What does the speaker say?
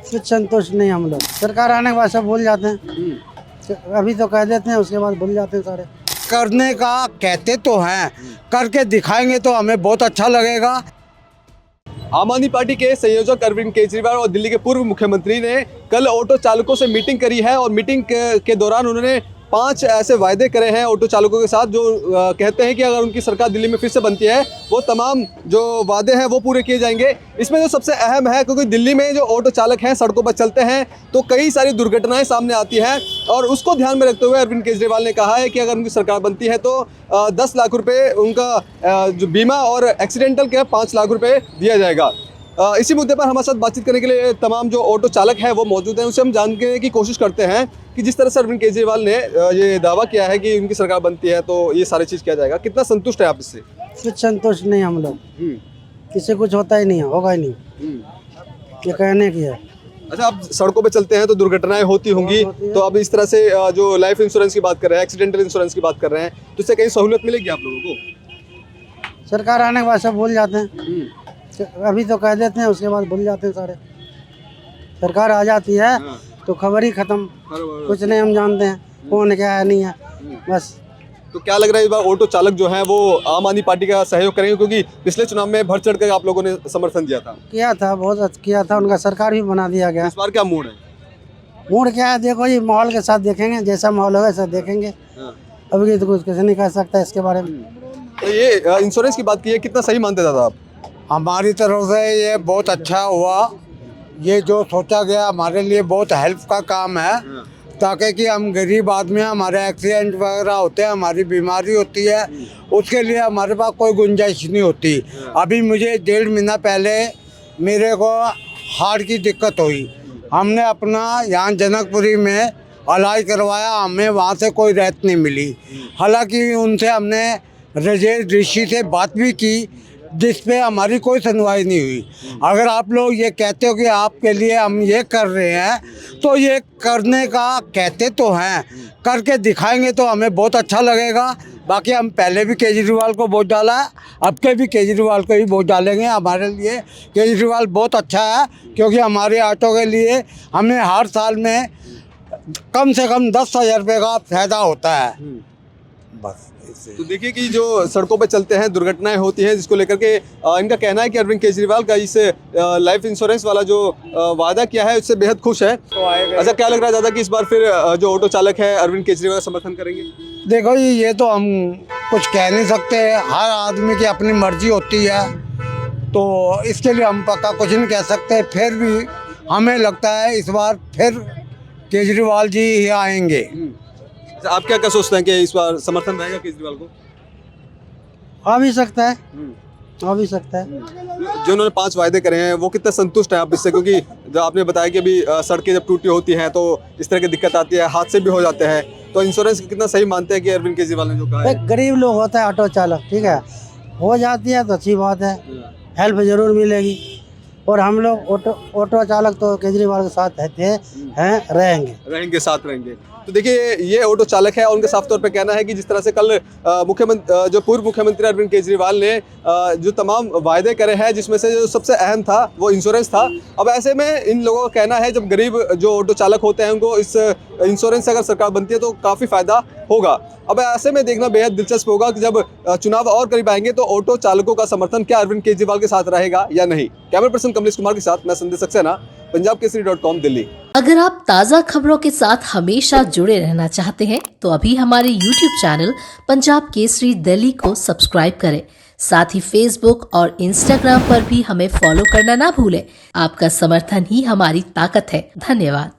कुछ संतुष्ट नहीं हम लोग। सरकार आने के बाद सब भूल जाते हैं। अभी तो कह देते हैं, उसके बाद भूल जाते हैं सारे। करने का कहते तो हैं, करके दिखाएंगे तो हमें बहुत अच्छा लगेगा। आम आदमी पार्टी के संयोजक अरविंद केजरीवाल और दिल्ली के पूर्व मुख्यमंत्री ने कल ऑटो चालकों से मीटिंग करी है और मीटिंग के दौरान उन्होंने 5 ऐसे वायदे करे हैं ऑटो चालकों के साथ जो कहते हैं कि अगर उनकी सरकार दिल्ली में फिर से बनती है वो तमाम जो वादे हैं वो पूरे किए जाएंगे। इसमें जो सबसे अहम है, क्योंकि दिल्ली में जो ऑटो चालक हैं सड़कों पर चलते हैं तो कई सारी दुर्घटनाएं सामने आती हैं और उसको ध्यान में रखते हुए अरविंद केजरीवाल ने कहा है कि अगर उनकी सरकार बनती है तो 10 लाख रुपये उनका जो बीमा और एक्सीडेंटल के 5 लाख रुपये दिया जाएगा। इसी मुद्दे पर हमारे साथ बातचीत करने के लिए तमाम जो ऑटो चालक हैं वो मौजूद हैं, उनसे हम जानने की कोशिश करते हैं कि जिस तरह से अरविंद केजरीवाल ने ये दावा किया है कि उनकी सरकार बनती है तो ये सारी चीज़ किया जाएगा, कितना संतुष्ट है आप इससे? कुछ संतुष्ट नहीं हम लोग। किसी कुछ होता ही नहीं है, होगा ही नहीं। ये कहने की है। अच्छा, आप सड़कों पे चलते हैं तो दुर्घटनाएं होती होंगी, तो अब इस तरह से जो लाइफ इंश्योरेंस की बात कर रहे हैं, एक्सीडेंटल इंश्योरेंस की बात कर रहे हैं, तो इससे कहीं सहूलियत मिलेगी आप लोगों को? सरकार आने के बाद सब भूल जाते हैं। अभी तो कह देते हैं, उसके बाद भूल जाते हैं सारे। सरकार आ जाती है तो खबर ही खत्म, कुछ नहीं हम जानते हैं कौन क्या है नहीं है बस। तो क्या लग रहा है इस बार ऑटो चालक जो हैं वो आम आदमी पार्टी का सहयोग करेंगे, क्योंकि पिछले चुनाव में बढ़ चढ़ कर आप लोगों ने समर्थन दिया था? किया था, बहुत किया था, उनका सरकार भी बना दिया गया। इस बार क्या मूड है? मूड क्या है, देखो ये माहौल के साथ देखेंगे, जैसा माहौल होगा वैसा देखेंगे। अभी तो कुछ किसी नहीं कह सकता इसके बारे में। तो ये इंश्योरेंस की बात की है, कितना सही मानते दादा आप? हमारी तरफ से ये बहुत अच्छा हुआ, ये जो सोचा गया हमारे लिए बहुत हेल्प का काम है, ताकि कि हम गरीब आदमी हैं, हमारे एक्सीडेंट वगैरह होते हैं, हमारी बीमारी होती है, उसके लिए हमारे पास कोई गुंजाइश नहीं होती। अभी मुझे 1.5 महीना पहले मेरे को हार्ट की दिक्कत हुई, हमने अपना यहाँ जनकपुरी में इलाज करवाया, हमें वहाँ से कोई राहत नहीं मिली। हालांकि उनसे हमने राजेश ऋषि से बात भी की जिस पे हमारी कोई सुनवाई नहीं हुई। अगर आप लोग ये कहते हो कि आपके लिए हम ये कर रहे हैं तो ये करने का कहते तो हैं, करके दिखाएंगे तो हमें बहुत अच्छा लगेगा। बाकी हम पहले भी केजरीवाल को वोट डाला है, अब के भी केजरीवाल को ही वोट डालेंगे। हमारे लिए केजरीवाल बहुत अच्छा है, क्योंकि हमारे ऑटो के लिए हमें हर साल में कम से कम 10,000 रुपये का फायदा होता है बस। तो देखिए कि जो सड़कों पे चलते हैं दुर्घटनाएं होती हैं, जिसको लेकर के इनका कहना है कि अरविंद केजरीवाल का इस लाइफ इंश्योरेंस वाला जो वादा किया है उससे बेहद खुश है। अच्छा, क्या लग रहा है दादा कि इस बार फिर जो ऑटो चालक है अरविंद केजरीवाल का समर्थन करेंगे? देखो ये तो हम कुछ कह नहीं सकते, हर आदमी की अपनी मर्जी होती है, तो इसके लिए हम पक्का कुछ नहीं कह सकते। फिर भी हमें लगता है इस बार फिर केजरीवाल जी ही आएंगे। आप क्या सोचते हैं कि इस बार समर्थन रहेगा केजरीवाल को? आ भी सकता है, आ भी सकता है। जो उन्होंने 5 वायदे करे हैं वो कितना संतुष्ट हैं आप इससे? क्योंकि जो आपने बताया कि अभी सड़कें जब टूटी होती हैं तो इस तरह की दिक्कत आती है, हादसे भी हो जाते हैं, तो इंश्योरेंस कितना सही मानते हैं कि अरविंद केजरीवाल ने जो कहा है? गरीब लोग होता है ऑटो चालक, ठीक है, हो जाती है तो अच्छी बात है, हेल्प जरूर मिलेगी। और हम लोग ऑटो चालक तो केजरीवाल के साथ रहेंगे, साथ रहेंगे। तो देखिए ये ऑटो चालक है और उनका साफ तौर पे कहना है कि जिस तरह से कल जो पूर्व मुख्यमंत्री अरविंद केजरीवाल ने जो तमाम वायदे करे हैं, जिसमें से जो सबसे अहम था वो इंश्योरेंस था। अब ऐसे में इन लोगों का कहना है जब गरीब जो ऑटो चालक होते हैं उनको इस इंश्योरेंस से अगर सरकार बनती है तो काफ़ी फ़ायदा होगा। अब ऐसे में देखना बेहद दिलचस्प होगा कि जब चुनाव और करीब आएंगे तो ऑटो चालकों का समर्थन क्या अरविंद केजरीवाल के साथ रहेगा या नहीं। कैमरा पर्सन कमलेश कुमार के साथ मैं संदेश सक्सेना, पंजाबकेसरी.com, दिल्ली। अगर आप ताज़ा खबरों के साथ हमेशा जुड़े रहना चाहते हैं तो अभी हमारे YouTube चैनल पंजाब केसरी दिल्ली को सब्सक्राइब करें। साथ ही Facebook और Instagram पर भी हमें फॉलो करना ना भूलें। आपका समर्थन ही हमारी ताकत है। धन्यवाद।